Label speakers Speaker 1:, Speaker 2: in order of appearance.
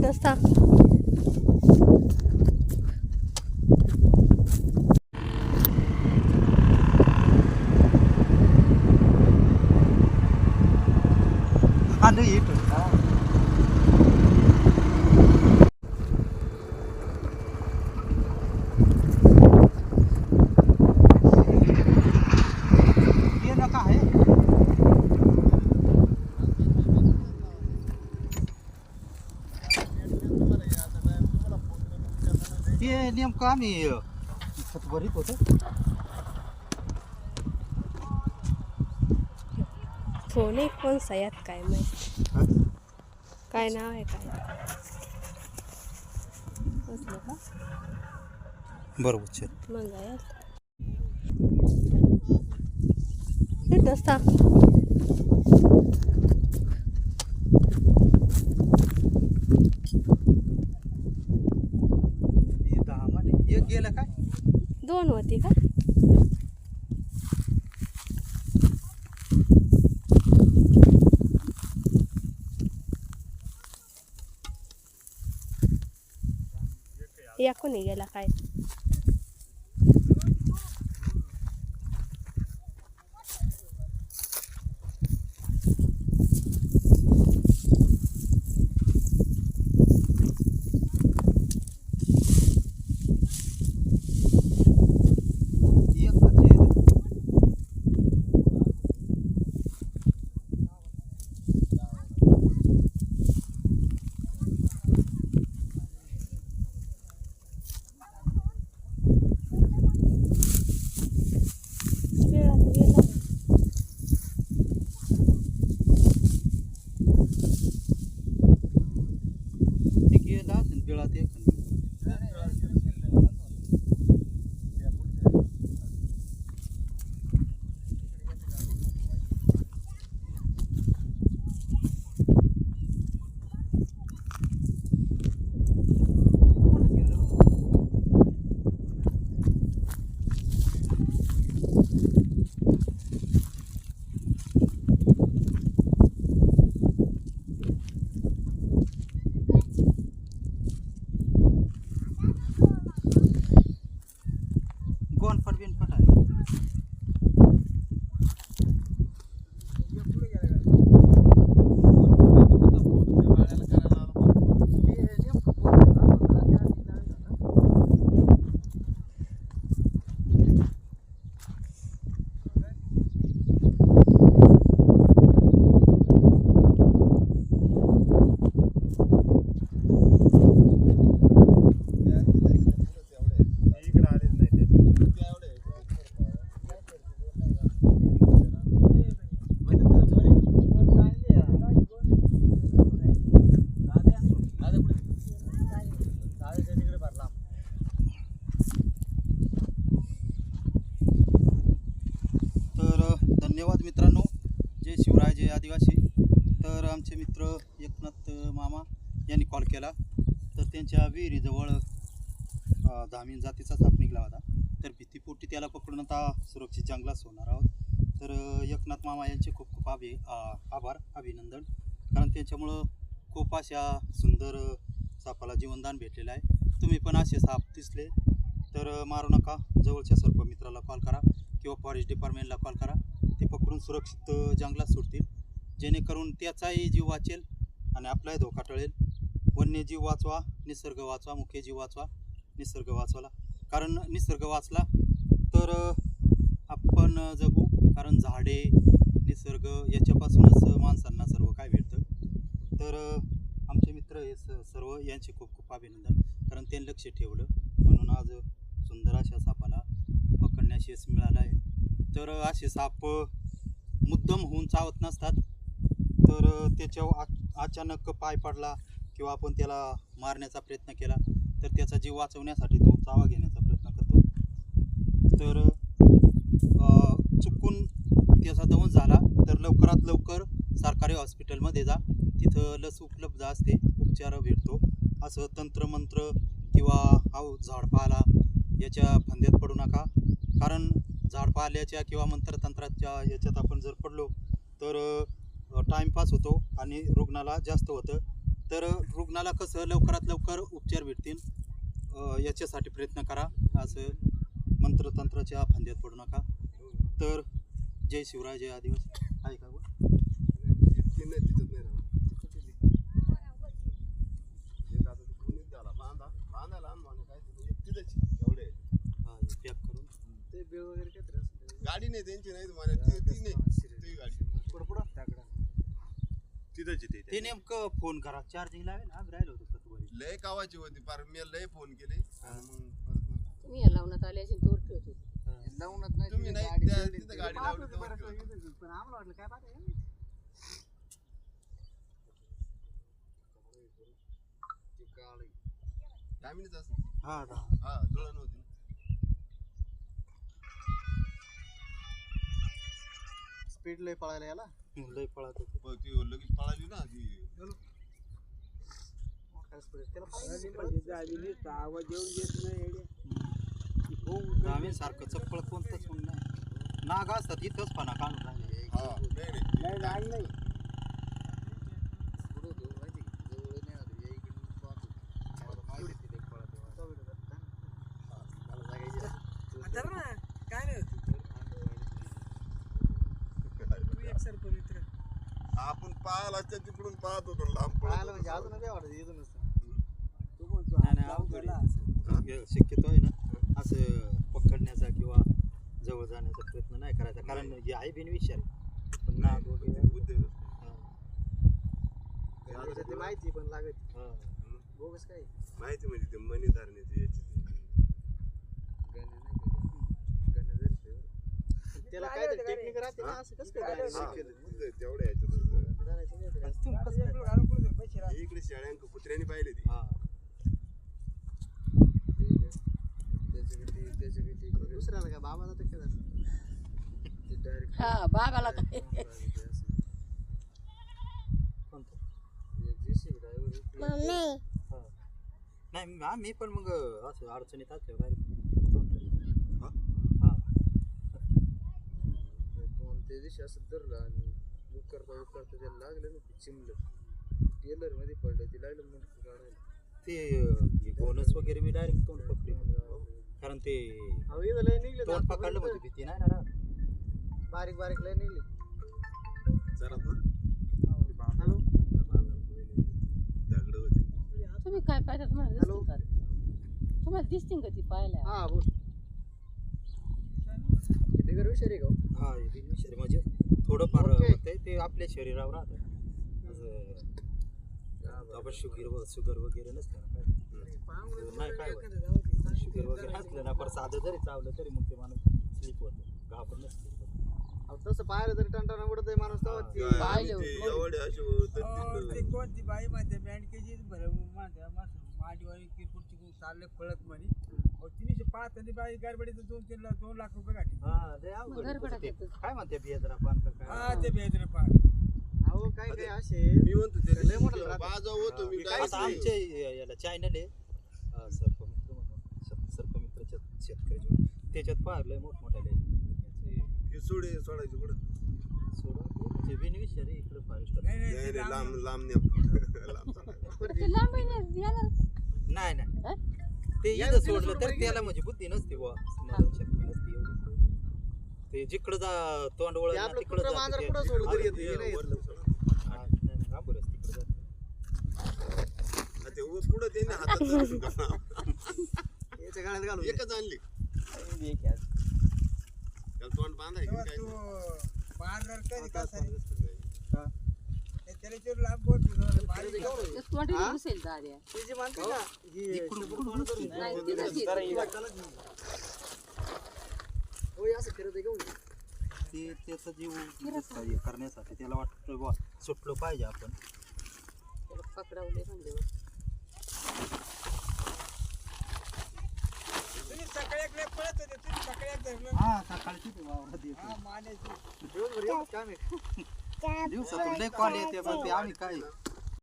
Speaker 1: नसता.
Speaker 2: ada itu dia naka आहे हे नेमकं आम्ही भरीत होतो.
Speaker 1: फोन एक कोण सयात काय माहिती काय नाव आहे काय असलं का
Speaker 2: बरोबर छे
Speaker 1: मग यात ते नसता.
Speaker 2: हे 10 मध्ये एक गेलं काय
Speaker 1: 2 होती का. या कोणी गेला काय
Speaker 2: कोण पडवीन पटा धन्यवाद मित्रांनो. जय शिवराय जय आदिवासी. तर आमचे मित्र एकनाथ मामा यांनी कॉल केला तर त्यांच्या विहिरीजवळ धामीन जातीचा साप निघाला होता. तर भीतीपोटी त्याला पकडून आता सुरक्षित जंगलात सोडणार आहोत. तर एकनाथ मामा यांचे खूप खूप आभार अभिनंदन, कारण त्यांच्यामुळं खूप अशा सुंदर सापाला जीवनदान भेटलेलं आहे. तुम्ही पण असे साप दिसले तर मारू नका. जवळच्या सर्प मित्राला कॉल करा किंवा फॉरेस्ट डिपार्टमेंटला कॉल करा. ते पकडून सुरक्षित जंगलात सोडतील, जेणेकरून त्याचाही जीव वाचेल आणि आपलाही धोका टळेल. वन्यजीव वाचवा, निसर्ग वाचवा, मुख्य जीव वाचवा, निसर्ग वाचवला. कारण निसर्ग वाचला तर आपण जगू. कारण झाडे निसर्ग याच्यापासूनच माणसांना सर्व काय भेटतं. तर आमचे मित्र हे सर्व यांचे खूप खूप अभिनंदन, कारण त्यांनी लक्ष ठेवलं म्हणून आज सुंदर अशा सापाला पकडण्यास यश मिळालं आहे. तर असे साप मुद्दाम होऊन चावत नसतात. तर त्याच्यावर अचानक पाय पडला किंवा आपण त्याला मारण्याचा प्रयत्न केला तर त्याचा जीव वाचवण्यासाठी तो चावा घेण्याचा प्रयत्न करतो. तर चुकून त्याचा दंश झाला तर लवकरात लवकर सरकारी हॉस्पिटलमध्ये जा, तिथं लस उपलब्ध असते, उपचार भेटतो. असं तंत्रमंत्र किंवा झाडपाला याच्या फंद्यात पडू नका. कारण झाडपाल्याच्या किंवा मंत्रतंत्राच्या याच्यात आपण जर पडलो तर टाईमपास होतो आणि रुग्णाला जास्त होतं. तर रुग्णाला कसं लवकरात लवकर उपचार भेटतील याच्यासाठी प्रयत्न करा. असं मंत्रतंत्राच्या फांद्यात पडू नका. तर जय शिवराय, जय आदिवासी. आहे का गं? पॅक करून
Speaker 3: गाडी नाही त्यांची नाही तुम्हाला ती नाही गाडी तिथंच
Speaker 2: ते नेमकं फोन करा, चार्जिंग लावेल. आज राहिलो होतो का तू घरी?
Speaker 3: लय कावाची होती पार मी लय फोन केले
Speaker 4: तुम्ही या लावण्यात आले असेल तोर ठेवतो
Speaker 5: लावूनच नाही
Speaker 3: तुम्ही नाही तिथं गाडी लावली तेव्हा केलं.
Speaker 5: पण आम्हाला वाटलं काय पाहता
Speaker 3: दहा मिनिट असं
Speaker 2: हा
Speaker 3: हा जुळण होती
Speaker 5: स्पीड लय पळायला याला
Speaker 2: लय पळत होते.
Speaker 3: पण ती लगेच पळाली ना ती
Speaker 5: काय स्पीड त्याला
Speaker 2: आम्ही सारखं चप्पळ कोणतंच म्हणून नाही. नाग असतात इथंच पणा काढून राहिले.
Speaker 3: हा नाही नाही
Speaker 5: पुढं देऊ माहिती जवळ नाही आलो या इकडे पाहतो मला माहिती आहे तिथे पळत मला जागायची
Speaker 6: काय नाही तू एक सरपवित्र
Speaker 3: आपण पाहायला तिकडून पाहत होतो लांब
Speaker 5: पळायला
Speaker 3: पळायला
Speaker 5: म्हणजे अजून नाही वाटत इथून
Speaker 6: तू म्हणतो
Speaker 2: नाही, नाही, अवघड आहे. शक्यतो आहे ना असं पकडण्याचा किंवा जवळ जाण्याचा प्रयत्न नाही करायचा. कारण हे आहे बिनविषारी पण नाग वगैरे
Speaker 5: ते माहिती पण लागत
Speaker 2: हा.
Speaker 5: बोगस काय
Speaker 3: माहिती म्हणजे ते मनी धारणेची याची
Speaker 5: गाणे नाही त्याला काय टेक्निक राहते ना असं कसं काय
Speaker 3: तेवढ्या याच्यात
Speaker 6: पैसे राहते
Speaker 3: इकडे शेळ्यांक कुत्र्याने पाहिले ती
Speaker 2: हा.
Speaker 5: दुसऱ्याला काय बाबाला तर काय डायरेक्ट
Speaker 4: हा बागाला काय
Speaker 2: कोणतं?
Speaker 4: मम्मी
Speaker 2: हा. नाही आम्ही पण मग असं अडचणीत असल्यावर
Speaker 3: हा?
Speaker 2: हा.
Speaker 5: त्या दिवशी असं धरलं आणि उकरता त्याला लागलं ना चिमलं टेलर मध्ये पडलं ते लागलं मग काढायला
Speaker 2: ते बोनस वगैरे मी डायरेक्ट तोंड पकडले. कारण ते
Speaker 5: लय निघले
Speaker 2: तोंड पकडलं म्हणजे भीती नाही ना राहत.
Speaker 5: बारीक बारीक लय निघली
Speaker 3: जरात ना
Speaker 5: हॅलो
Speaker 3: दगड होती
Speaker 4: तुम्ही काय पाहिजे तुम्हाला
Speaker 5: हॅलो.
Speaker 4: दिसतील का तुम्हाला दिसतील का ती पाहायला
Speaker 5: हा बोल बिगर विषय रे का
Speaker 2: हा हे बिनविषारी म्हणजे थोडंफार
Speaker 5: ओके.
Speaker 2: होतंय ते आपल्या शरीरावर राहतं. असं शुगर वगैरे नसतं ना काय. नाही काय होत. शुगर वगैरे असलं ना पर साधं जरी चावलं तरी मग ते माणूस स्लीप होतं. घाबरून नसते.
Speaker 5: तसं पाहिलं तरी टंटाना उडत माणूस तेव्हा ते
Speaker 3: काय
Speaker 4: पाहिले
Speaker 3: आणि ते
Speaker 4: होते.
Speaker 3: एवढे असे
Speaker 6: ते कोणती बाई म्हणते बँकेची माडीवारी किरकोळची चालले पळत म्हणे तिने पाहत आणि बाई गडबडीत 2 लाख रुपये काढले.
Speaker 2: हा लय अवघड आहे
Speaker 4: घरगडा
Speaker 2: ते.
Speaker 4: करतात.
Speaker 2: काय म्हणते बियाजरा पान का
Speaker 6: हा
Speaker 2: काय?
Speaker 6: ते बेदरे पाहत
Speaker 5: अहो काय काय असे
Speaker 3: मी म्हणतो ते
Speaker 5: लय मोठं राहतं.
Speaker 3: बाजा होतो मी काय
Speaker 2: आता आमचे याला चॅनल आहे सर्पमित्र म्हणून सर्पमित्रच्या शेतकरी त्याच्यात पाहिलंय मोठमोठ्याले
Speaker 3: हे सोडायची कुठं
Speaker 2: सोडा म्हणजे बिनविषारी इकडे फॉरेस्ट
Speaker 6: नाही
Speaker 3: नाही
Speaker 6: नाही
Speaker 3: नाही लांब लांब नाही लांब सोडायचं.
Speaker 4: ते लांब आहे ना, याला
Speaker 2: नाही नाही
Speaker 4: हा?
Speaker 2: ते
Speaker 5: या
Speaker 2: इथं
Speaker 5: तिला
Speaker 2: सोडलं
Speaker 5: सोडून
Speaker 2: तर
Speaker 5: बाई
Speaker 2: त्याला म्हणजे बुद्धी नसते बुवा स्मरण शक्ती नसते एवढी. ते जिकडं जा तोंड
Speaker 5: ते
Speaker 2: वळलं
Speaker 5: आपलं
Speaker 2: तिकडं
Speaker 5: कुत्रं मांजर कुठं सोडलं तरी येतं, हे नाही येत.
Speaker 2: तिकडं जातं.
Speaker 3: हा, ते पुढं त्यांनी हातात धरून का?
Speaker 5: याच्या गाड्यात घालून
Speaker 3: एकच आणली
Speaker 5: दे.
Speaker 3: त्याला तोंड बांधायचं
Speaker 6: तेव्हा
Speaker 3: काय
Speaker 6: तू बाजार कधी कसा
Speaker 5: हा.
Speaker 6: त्याला चिर लांब बोट बारीक
Speaker 5: ते केवढं आहे?
Speaker 4: ते तोंडी
Speaker 2: हा?
Speaker 4: घुसेल दाद्या
Speaker 5: ती जी मानते ना, ही
Speaker 2: इकडून
Speaker 5: तोंड धरून
Speaker 4: नाही,
Speaker 5: नाही,
Speaker 4: तिथंच येते.
Speaker 5: जरा हिला त्यालाच घेऊन. होय, असं फिरत आहे घेऊन.
Speaker 2: ते त्याचा जीव हे करण्यासाठी त्याला वाटतं बुवा सुटलं पाहिजे आपण.
Speaker 4: त्याला पकडावले म्हणजे
Speaker 6: तुम्ही सकाळी एक लय पळत होते तुम्ही सकाळी एक धरलं
Speaker 2: हा सकाळची ते वावरात येते.
Speaker 6: हा मानेची
Speaker 5: दिवसभर एवढंच काम आहे.
Speaker 2: दिवसातून लय कॉल येते पण ते आम्ही काय